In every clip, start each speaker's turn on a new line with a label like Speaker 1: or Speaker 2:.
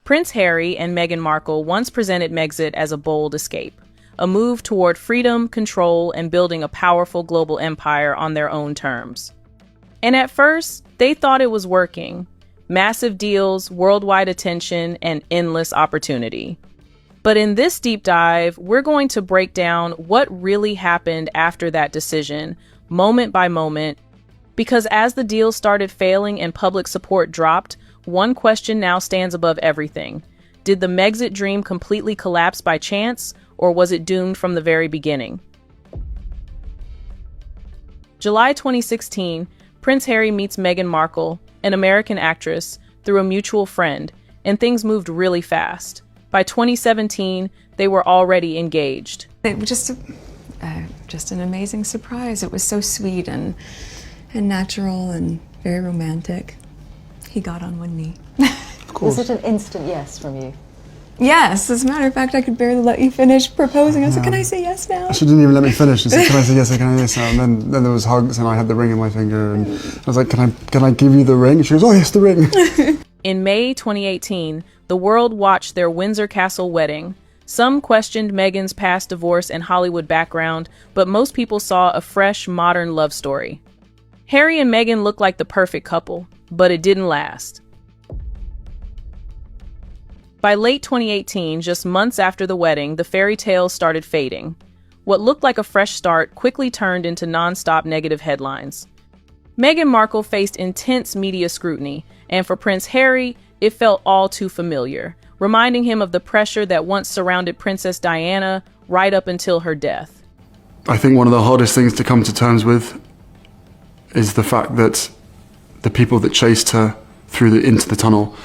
Speaker 1: Prince Harry and Meghan Markle once presented Megxit as a bold escape, a move toward freedom, control, and building a powerful global empire on their own terms. And at first, they thought it was working. Massive deals, worldwide attention, and endless opportunity. But in this deep dive, we're going to break down what really happened after that decision, moment by moment, because as the deal started failing and public support dropped, one question now stands above everything. Did the Megxit dream completely collapse by chance, or was it doomed from the very beginning? July 2016, Prince Harry meets Meghan Markle, an American actress, through a mutual friend, and things moved really fast. By 2017, they were already engaged.
Speaker 2: It was just an amazing surprise. It was so sweet and natural and very romantic. He got on one knee.
Speaker 3: Of course.
Speaker 4: Was it an instant yes from you?
Speaker 2: Yes, as a matter of fact, I could barely let you finish proposing. I said, can I say yes now?
Speaker 3: She didn't even let me finish. She said, can I say yes, can I say yes now? And then there was hugs and I had the ring in my finger and I was like, can I give you the ring? And she goes, oh yes, the ring.
Speaker 1: In May 2018, the world watched their Windsor Castle wedding. Some questioned Meghan's past divorce and Hollywood background, but most people saw a fresh, modern love story. Harry and Meghan looked like the perfect couple, but it didn't last. By late 2018, just months after the wedding, the fairy tale started fading. What looked like a fresh start quickly turned into non-stop negative headlines. Meghan Markle faced intense media scrutiny, and for Prince Harry, it felt all too familiar, reminding him of the pressure that once surrounded Princess Diana right up until her death.
Speaker 3: I think one of the hardest things to come to terms with is the fact that the people that chased her into the tunnel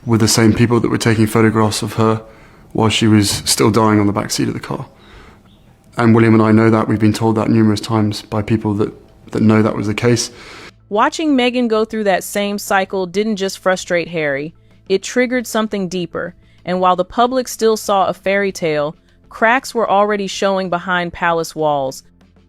Speaker 3: were the same people that were taking photographs of her while she was still dying on the back seat of the car. And William and I know that. We've been told that numerous times by people that know that was the case.
Speaker 1: Watching Meghan go through that same cycle didn't just frustrate Harry, it triggered something deeper. And while the public still saw a fairy tale, cracks were already showing behind palace walls,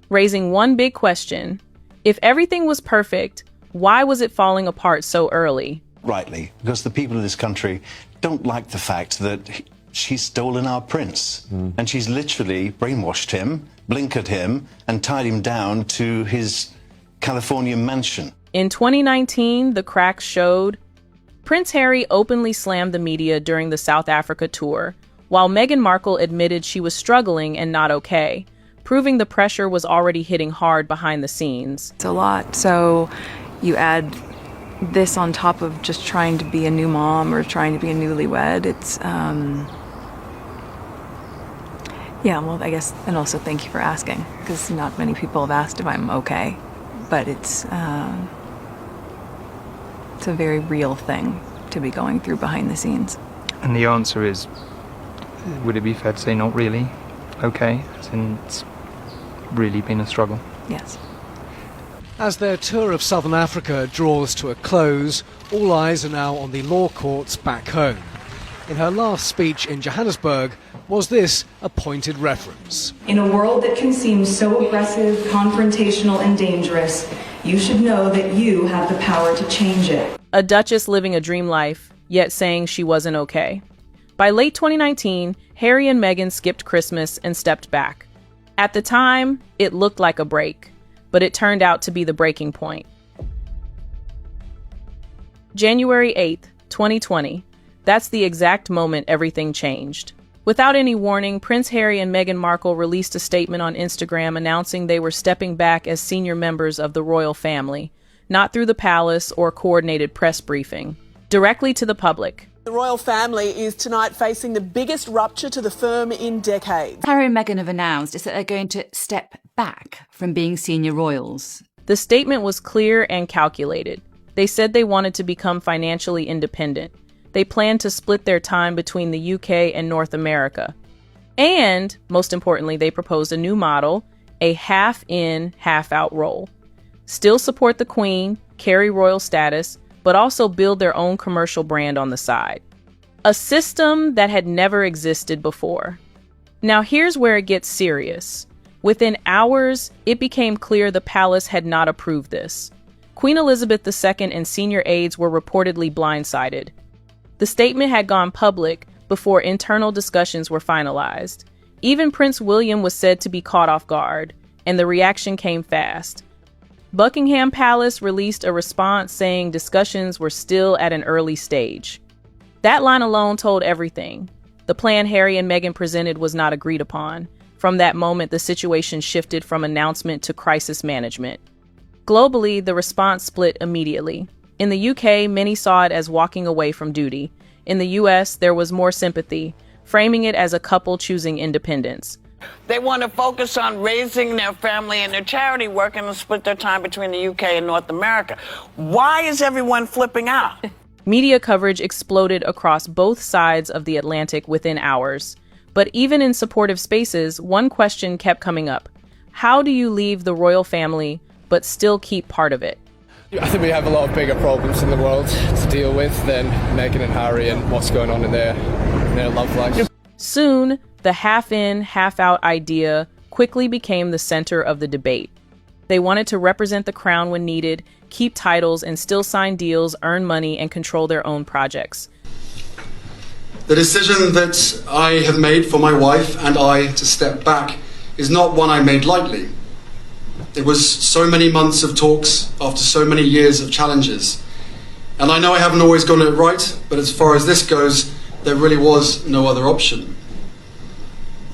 Speaker 1: raising one big question. If everything was perfect, why was it falling apart so early?
Speaker 5: Rightly, because the people of this country don't like the fact that she's stolen our prince. And she's literally brainwashed him, blinkered him, and tied him down to his California mansion.
Speaker 1: In 2019, the cracks showed. Prince Harry openly slammed the media during the South Africa tour, while Meghan Markle admitted she was struggling and not okay, proving the pressure was already hitting hard behind the scenes.
Speaker 2: It's a lot. So you add this on top of just trying to be a new mom or trying to be a newlywed. It's, yeah, well, I guess, and also thank you for asking, because not many people have asked if I'm okay, but it's a very real thing to be going through behind the scenes.
Speaker 6: And the answer is, would it be fair to say not really okay, since it's really been a struggle?
Speaker 2: Yes.
Speaker 7: As their tour of southern Africa draws to a close, all eyes are now on the law courts back home. In her last speech in Johannesburg, was this a pointed reference?
Speaker 8: In a world that can seem so aggressive, confrontational, and dangerous, you should know that you have the power to change it.
Speaker 1: A duchess living a dream life, yet saying she wasn't okay. By late 2019, Harry and Meghan skipped Christmas and stepped back. At the time, it looked like a break, but it turned out to be the breaking point. January 8th, 2020. That's the exact moment everything changed. Without any warning, Prince Harry and Meghan Markle released a statement on Instagram announcing they were stepping back as senior members of the royal family, not through the palace or coordinated press briefing, directly to the public.
Speaker 9: The royal family is tonight facing the biggest rupture to the firm in decades.
Speaker 10: Harry and Meghan have announced that they're going to step back from being senior royals.
Speaker 1: The statement was clear and calculated. They said they wanted to become financially independent. They planned to split their time between the UK and North America. And, most importantly, they proposed a new model, a half-in, half-out role. Still support the Queen, carry royal status, but also build their own commercial brand on the side. A system that had never existed before. Now here's where it gets serious. Within hours, it became clear the palace had not approved this. Queen Elizabeth II and senior aides were reportedly blindsided. The statement had gone public before internal discussions were finalized. Even Prince William was said to be caught off guard, and the reaction came fast. Buckingham Palace released a response saying discussions were still at an early stage. That line alone told everything. The plan Harry and Meghan presented was not agreed upon. From that moment, the situation shifted from announcement to crisis management. Globally, the response split immediately. In the UK, many saw it as walking away from duty. In the US, there was more sympathy, framing it as a couple choosing independence.
Speaker 4: They want to focus on raising their family and their charity work and split their time between the UK and North America. Why is everyone flipping out?
Speaker 1: Media coverage exploded across both sides of the Atlantic within hours. But even in supportive spaces, one question kept coming up. How do you leave the royal family but still keep part of it?
Speaker 11: I think we have a lot of bigger problems in the world to deal with than Meghan and Harry and what's going on in their love life.
Speaker 1: Soon, the half-in, half-out idea quickly became the center of the debate. They wanted to represent the crown when needed, keep titles and still sign deals, earn money, and control their own projects.
Speaker 3: The decision that I have made for my wife and I to step back is not one I made lightly. It was so many months of talks after so many years of challenges. And I know I haven't always gotten it right, but as far as this goes, there really was no other option.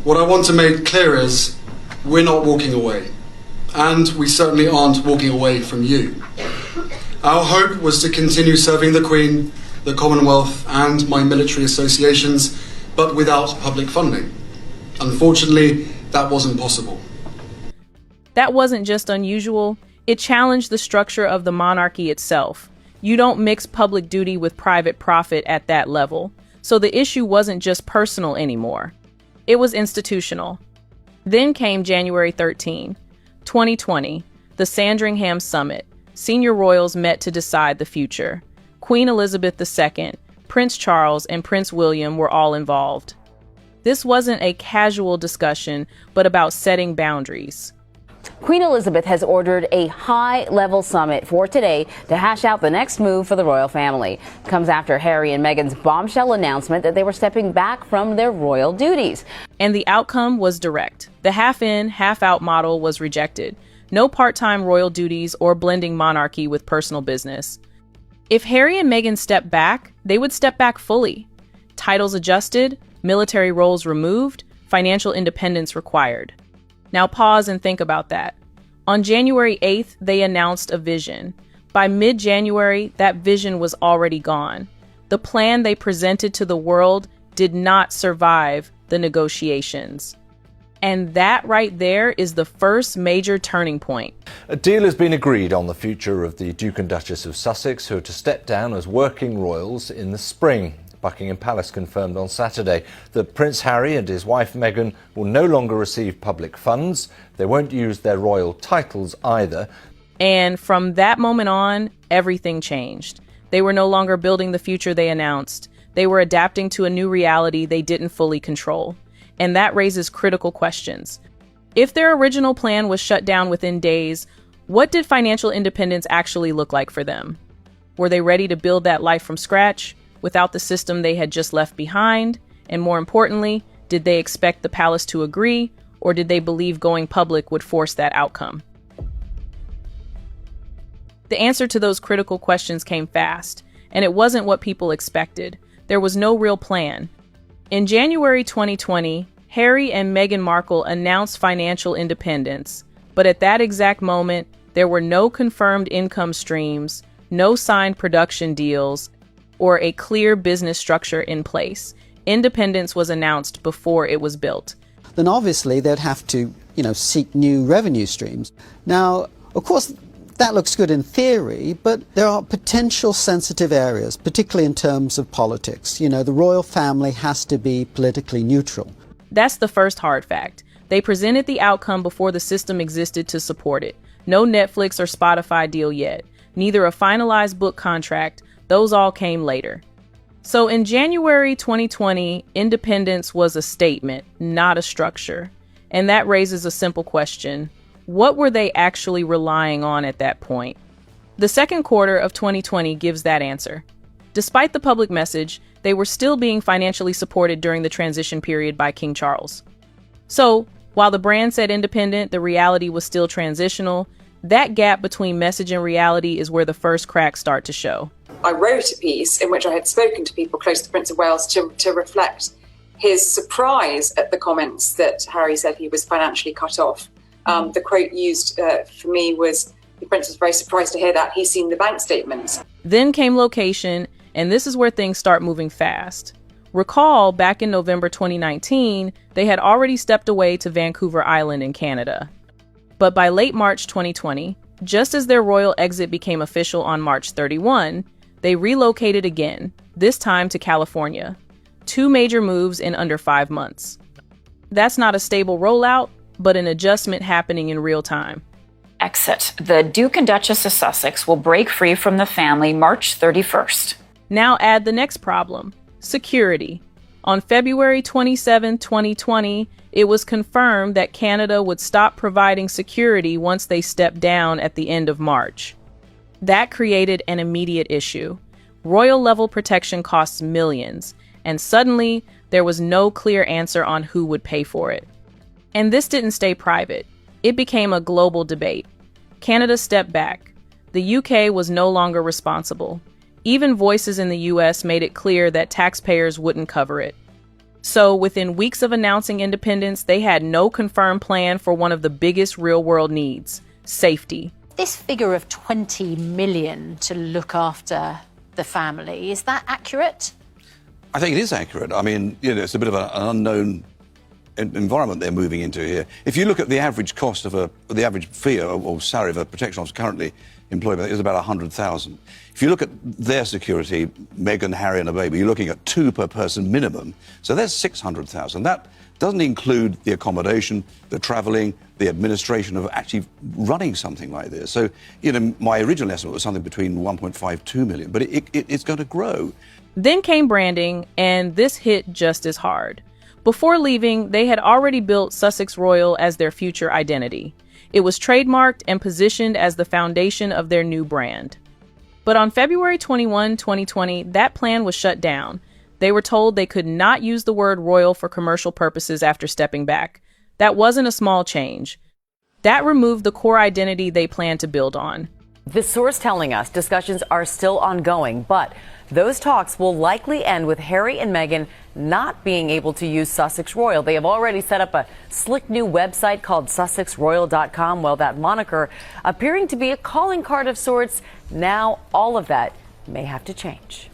Speaker 3: What I want to make clear is we're not walking away. And we certainly aren't walking away from you. Our hope was to continue serving the Queen, the Commonwealth, and my military associations, but without public funding. Unfortunately, that wasn't possible.
Speaker 1: That wasn't just unusual, it challenged the structure of the monarchy itself. You don't mix public duty with private profit at that level. So the issue wasn't just personal anymore. It was institutional. Then came January 13, 2020, the Sandringham Summit. Senior royals met to decide the future. Queen Elizabeth II, Prince Charles, and Prince William were all involved. This wasn't a casual discussion, but about setting boundaries.
Speaker 12: Queen Elizabeth has ordered a high-level summit for today to hash out the next move for the royal family. It comes after Harry and Meghan's bombshell announcement that they were stepping back from their royal duties.
Speaker 1: And the outcome was direct. The half-in, half-out model was rejected. No part-time royal duties or blending monarchy with personal business. If Harry and Meghan stepped back, they would step back fully. Titles adjusted, military roles removed, financial independence required. Now pause and think about that. On January 8th, they announced a vision. By mid-January, that vision was already gone. The plan they presented to the world did not survive the negotiations. And that right there is the first major turning point.
Speaker 13: A deal has been agreed on the future of the Duke and Duchess of Sussex, who are to step down as working royals in the spring. Buckingham Palace confirmed on Saturday that Prince Harry and his wife Meghan will no longer receive public funds. They won't use their royal titles either.
Speaker 1: And from that moment on, everything changed. They were no longer building the future they announced. They were adapting to a new reality they didn't fully control. And that raises critical questions. If their original plan was shut down within days, what did financial independence actually look like for them? Were they ready to build that life from scratch, without the system they had just left behind? And more importantly, did they expect the palace to agree, or did they believe going public would force that outcome? The answer to those critical questions came fast, and it wasn't what people expected. There was no real plan. In January 2020, Harry and Meghan Markle announced financial independence, but at that exact moment, there were no confirmed income streams, no signed production deals, or a clear business structure in place. Independence was announced before it was built.
Speaker 14: Then obviously they'd have to, seek new revenue streams. Now, of course, that looks good in theory, but there are potential sensitive areas, particularly in terms of politics. The royal family has to be politically neutral.
Speaker 1: That's the first hard fact. They presented the outcome before the system existed to support it. No Netflix or Spotify deal yet. Neither a finalized book contract. Those all came later. So in January 2020, independence was a statement, not a structure. And that raises a simple question. What were they actually relying on at that point? The second quarter of 2020 gives that answer. Despite the public message, they were still being financially supported during the transition period by King Charles. So, while the brand said independent, the reality was still transitional. That gap between message and reality is where the first cracks start to show.
Speaker 15: I wrote a piece in which I had spoken to people close to the Prince of Wales to reflect his surprise at the comments that Harry said he was financially cut off. The quote used for me was, the Prince was very surprised to hear that. He's seen the bank statements.
Speaker 1: Then came location, and this is where things start moving fast. Recall, back in November 2019, they had already stepped away to Vancouver Island in Canada. But by late March 2020, just as their royal exit became official on March 31, they relocated again, this time to California. 2 major moves in under 5 months. That's not a stable rollout, but an adjustment happening in real time.
Speaker 16: Exit. The Duke and Duchess of Sussex will break free from the family March 31st.
Speaker 1: Now add the next problem, security. On February 27, 2020, it was confirmed that Canada would stop providing security once they stepped down at the end of March. That created an immediate issue. Royal-level protection costs millions, and suddenly there was no clear answer on who would pay for it. And this didn't stay private. It became a global debate. Canada stepped back. The UK was no longer responsible. Even voices in the US made it clear that taxpayers wouldn't cover it. So within weeks of announcing independence, they had no confirmed plan for one of the biggest real-world needs, safety.
Speaker 17: This figure of 20 million to look after the family, is that accurate?
Speaker 18: I think it is accurate. I mean, it's a bit of an unknown environment they're moving into here. If you look at the average cost of the average fee or salary of a protection officer currently employed, is about 100,000. If you look at their security, Meghan, Harry and a baby, you're looking at 2 per person minimum. So there's 600,000. That doesn't include the accommodation, the travelling, the administration of actually running something like this. So, my original estimate was something between 1.5, 2 million, but it's going to grow.
Speaker 1: Then came branding, and this hit just as hard. Before leaving, they had already built Sussex Royal as their future identity. It was trademarked and positioned as the foundation of their new brand. But on February 21, 2020, that plan was shut down. They were told they could not use the word royal for commercial purposes after stepping back. That wasn't a small change. That removed the core identity they planned to build on.
Speaker 19: The source telling us discussions are still ongoing, but those talks will likely end with Harry and Meghan not being able to use Sussex Royal. They have already set up a slick new website called SussexRoyal.com. Well, that moniker appearing to be a calling card of sorts. Now all of that may have to change.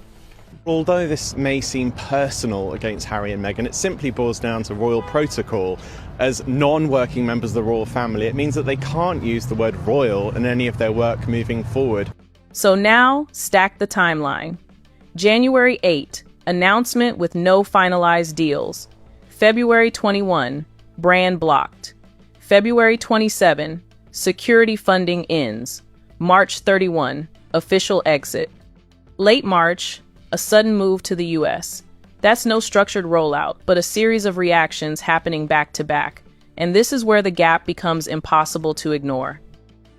Speaker 20: Although this may seem personal against Harry and Meghan, it simply boils down to royal protocol. As non-working members of the royal family, it means that they can't use the word royal in any of their work moving forward.
Speaker 1: So now, stack the timeline. January 8, announcement with no finalized deals. February 21, brand blocked. February 27, security funding ends. March 31, official exit. Late March, a sudden move to the US. That's no structured rollout, but a series of reactions happening back to back. And this is where the gap becomes impossible to ignore.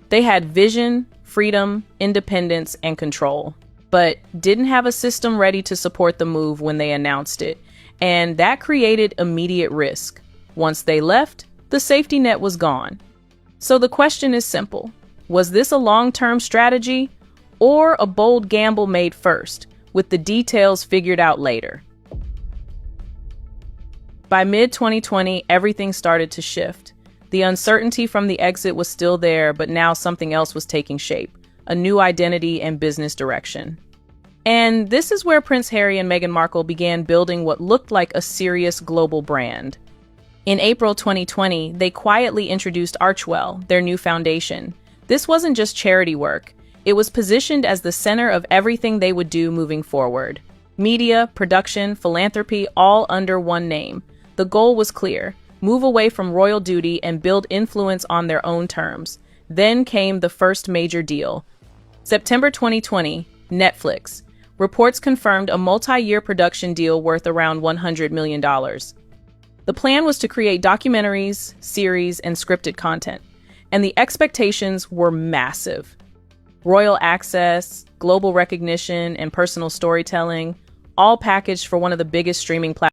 Speaker 1: They had vision, freedom, independence, and control, but didn't have a system ready to support the move when they announced it. And that created immediate risk. Once they left, the safety net was gone. So the question is simple. Was this a long-term strategy or a bold gamble made first, with the details figured out later? By mid-2020, everything started to shift. The uncertainty from the exit was still there, but now something else was taking shape, a new identity and business direction. And this is where Prince Harry and Meghan Markle began building what looked like a serious global brand. In April 2020, they quietly introduced Archewell, their new foundation. This wasn't just charity work. It was positioned as the center of everything they would do moving forward. Media, production, philanthropy, all under one name. The goal was clear: move away from royal duty and build influence on their own terms. Then came the first major deal. September 2020, Netflix. Reports confirmed a multi-year production deal worth around $100 million. The plan was to create documentaries, series, and scripted content, and the expectations were massive. Royal access, global recognition, and personal storytelling, all packaged for one of the biggest streaming platforms.